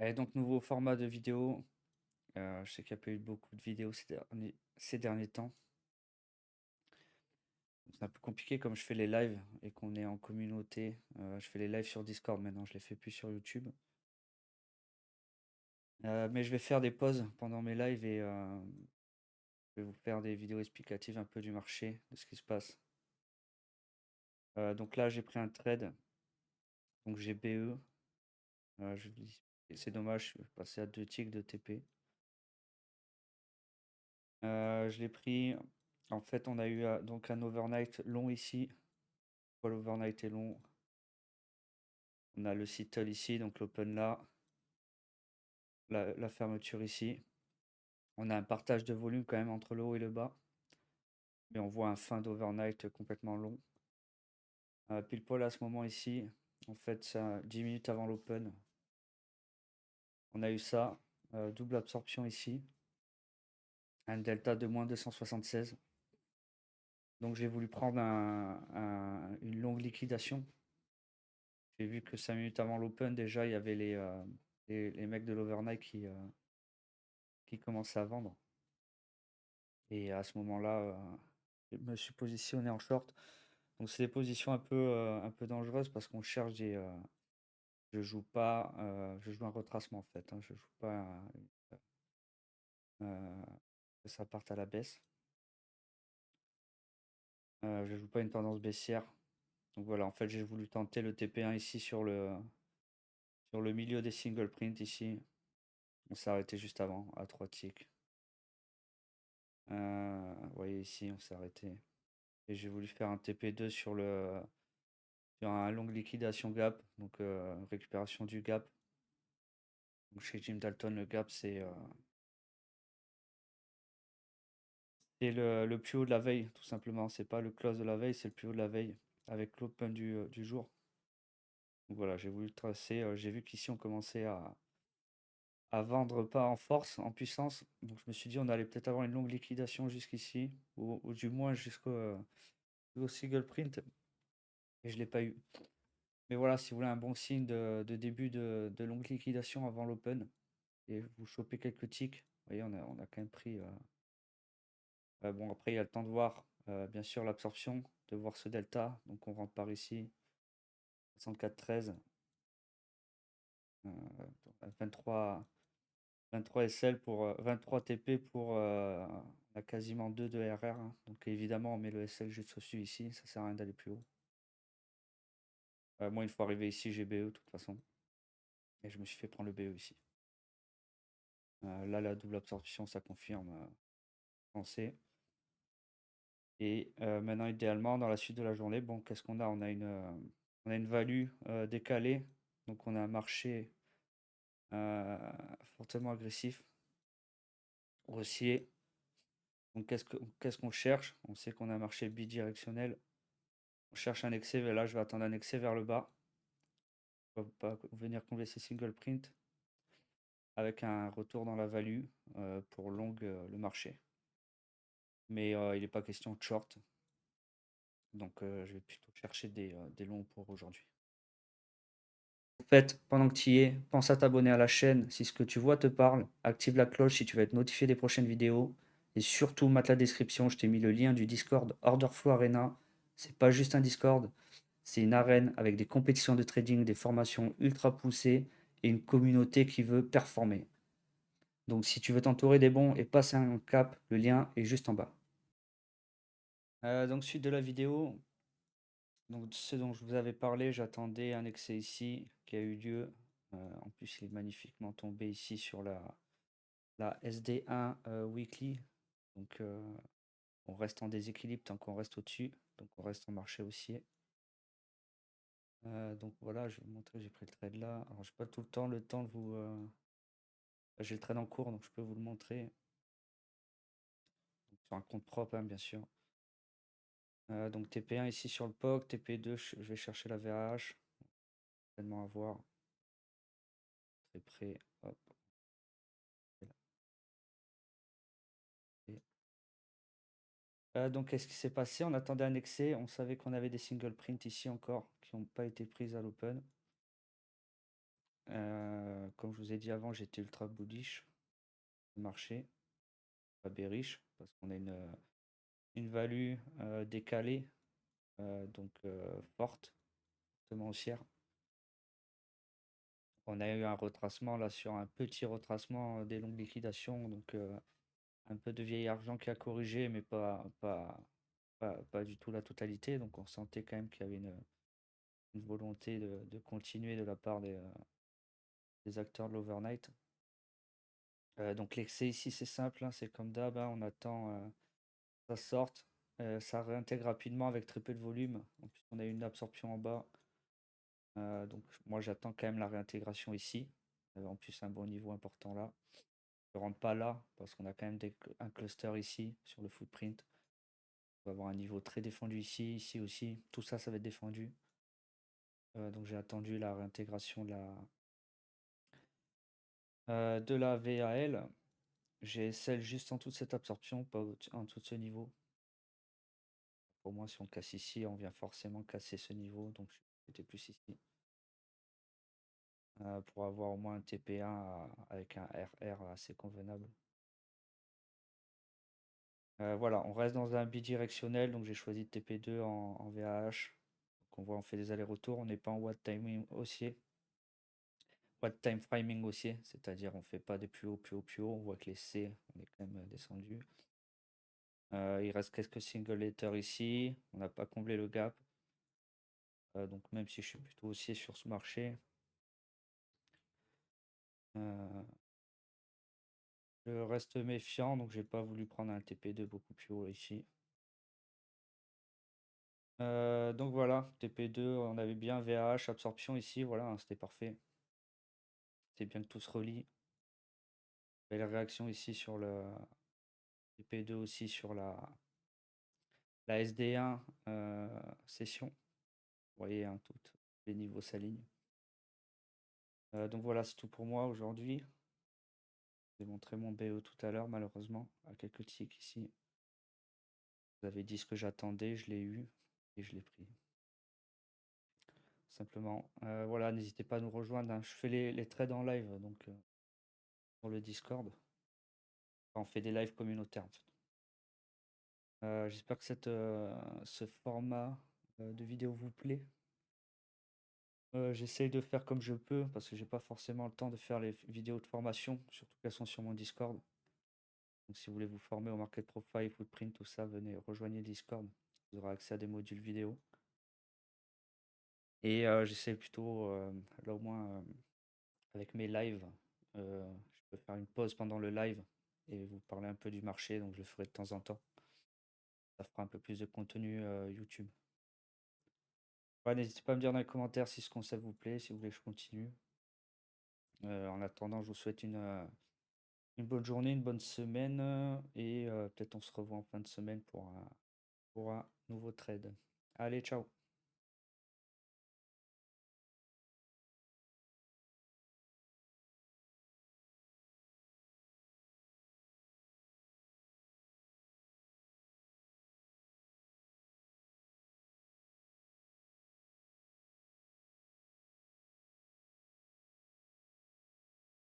Et donc, nouveau format de vidéo. Je sais qu'il n'y a pas eu beaucoup de vidéos ces derniers temps. C'est un peu compliqué comme je fais les lives et qu'on est en communauté. Je fais les lives sur Discord maintenant, je les fais plus sur YouTube. Mais je vais faire des pauses pendant mes lives et je vais vous faire des vidéos explicatives un peu du marché, de ce qui se passe. Donc là, j'ai pris un trade. Donc j'ai BE. C'est dommage, je vais passer à 2 ticks de TP. Je l'ai pris. En fait, on a eu donc un overnight long ici. L'overnight est long. On a le settle ici, donc l'open là. La fermeture ici. On a un partage de volume quand même entre le haut et le bas. Mais on voit un fin d'overnight complètement long. Pile poil à ce moment ici. En fait, ça, 10 minutes avant l'open. On a eu ça. Double absorption ici. Un delta de moins 276. Donc j'ai voulu prendre une longue liquidation. J'ai vu que 5 minutes avant l'open, déjà, il y avait les mecs de l'overnight qui commençaient à vendre. Et à ce moment-là, je me suis positionné en short. Donc c'est des positions un peu dangereuses parce qu'on cherche je joue pas, je joue un retracement en fait, hein. Je joue pas que ça parte à la baisse. Je joue pas une tendance baissière. Donc voilà, en fait, j'ai voulu tenter le TP1 ici sur le milieu des single print ici. On s'est arrêté juste avant à 3 ticks. Vous voyez ici, on s'est arrêté. Et j'ai voulu faire un TP2 sur un long liquidation gap, donc récupération du gap. Donc chez Jim Dalton, le gap, c'est le plus haut de la veille, tout simplement. C'est pas le close de la veille, c'est le plus haut de la veille, avec l'open du jour. Donc voilà, j'ai voulu tracer. J'ai vu qu'ici, on commençait à vendre pas en force, en puissance. Donc je me suis dit, on allait peut-être avoir une longue liquidation jusqu'ici, ou du moins au single print. Et je l'ai pas eu. Mais voilà, si vous voulez un bon signe de début de longue liquidation avant l'open, et vous chopez quelques ticks, vous voyez, on a quand même pris. Bon, après, il y a le temps de voir, bien sûr, l'absorption, de voir ce delta. Donc, on rentre par ici, 64,13, 23, 23 SL pour 23 TP pour on a quasiment 2 de RR, hein. Donc, évidemment, on met le SL juste au-dessus ici. Ça sert à rien d'aller plus haut. Moi, une fois arrivé ici, j'ai BE de toute façon. Et je me suis fait prendre le BE ici. Là, la double absorption, ça confirme pensée. Et maintenant, idéalement, dans la suite de la journée, bon, qu'est-ce qu'on a? On a une value décalée. Donc, on a un marché fortement agressif, haussier. Donc, qu'est-ce qu'on cherche? On sait qu'on a un marché bidirectionnel. On cherche un excès. Là, je vais attendre un excès vers le bas. On va pas venir combler ces single print avec un retour dans la value pour long le marché. Mais il n'est pas question de short. Donc, je vais plutôt chercher des longs pour aujourd'hui. En fait, pendant que tu y es, pense à t'abonner à la chaîne si ce que tu vois te parle. Active la cloche si tu veux être notifié des prochaines vidéos. Et surtout, mate la description, je t'ai mis le lien du Discord Order Flow Arena. C'est pas juste un Discord, c'est une arène avec des compétitions de trading, des formations ultra poussées et une communauté qui veut performer. Donc si tu veux t'entourer des bons et passer un cap, le lien est juste en bas. Donc suite de la vidéo, donc ce dont je vous avais parlé, j'attendais un excès ici qui a eu lieu. En plus, il est magnifiquement tombé ici sur la SD1 weekly. Donc on reste en déséquilibre tant qu'on reste au-dessus. Donc on reste en marché haussier. Donc voilà, je vais vous montrer, j'ai pris le trade là. Alors j'ai pas tout le temps de vous. J'ai le trade en cours, donc je peux vous le montrer. Donc, sur un compte propre, hein, bien sûr. Donc TP1 ici sur le POC, TP2, je vais chercher la VAH. Tellement à voir. Très près. Hop. Donc qu'est-ce qui s'est passé? On attendait un excès, on savait qu'on avait des single print ici encore qui n'ont pas été prises à l'open. Comme je vous ai dit avant, j'étais ultra bullish le marché, pas bearish, parce qu'on a une value décalée, donc forte, fortement haussière. On a eu un retracement là sur un petit retracement des longues liquidations, donc un peu de vieil argent qui a corrigé, mais pas du tout la totalité. Donc on sentait quand même qu'il y avait une volonté de continuer de la part des acteurs de l'overnight. Donc l'excès ici c'est simple, hein, c'est comme d'hab, hein, on attend ça sorte, ça réintègre rapidement avec très peu de volume. En plus on a eu une absorption en bas. Donc moi j'attends quand même la réintégration ici. En plus un bon niveau important là. Je ne rentre pas là parce qu'on a quand même un cluster ici sur le footprint. On va avoir un niveau très défendu ici, ici aussi. Tout ça, ça va être défendu. Donc j'ai attendu la réintégration de la VAL. J'ai celle juste en dessous de cette absorption, pas en dessous de ce niveau. Pour moi, si on casse ici, on vient forcément casser ce niveau. Donc j'étais plus ici. Pour avoir au moins un TP1 avec un RR assez convenable. Voilà, on reste dans un bidirectionnel, donc j'ai choisi TP2 en VAH. Donc on voit, on fait des allers-retours, on n'est pas en Watt Timing haussier. Watt Time Framing haussier, c'est-à-dire on fait pas des plus haut, plus haut, plus haut. On voit que les C, on est quand même descendu. Il reste quelques single letters ici, on n'a pas comblé le gap. Donc même si je suis plutôt haussier sur ce marché, je reste méfiant, donc j'ai pas voulu prendre un TP2 beaucoup plus haut ici. Donc voilà, TP2, on avait bien VAH, absorption ici, voilà, hein, c'était parfait. C'est bien que tout se relie. Belle réaction ici sur le TP2 aussi sur la SD1 session. Vous voyez, hein, tous les niveaux s'alignent. Donc voilà, c'est tout pour moi aujourd'hui. Je vais montrer mon BE tout à l'heure, malheureusement, à quelques ticks ici. Vous avez dit ce que j'attendais, je l'ai eu et je l'ai pris. Simplement. Voilà, n'hésitez pas à nous rejoindre, hein. Je fais les trades en live, donc sur le Discord. Enfin, on fait des lives communautaires en fait. J'espère que ce format de vidéo vous plaît. J'essaye de faire comme je peux parce que j'ai pas forcément le temps de faire les vidéos de formation, surtout qu'elles sont sur mon Discord. Donc si vous voulez vous former au market profile, footprint, tout ça, venez rejoignez le Discord. Vous aurez accès à des modules vidéo. Et j'essaie plutôt, là au moins avec mes lives, je peux faire une pause pendant le live et vous parler un peu du marché, donc je le ferai de temps en temps. Ça fera un peu plus de contenu YouTube. Ouais, n'hésitez pas à me dire dans les commentaires si ce concept vous plaît, si vous voulez que je continue. En attendant, je vous souhaite une bonne journée, une bonne semaine et peut-être on se revoit en fin de semaine pour un nouveau trade. Allez, ciao!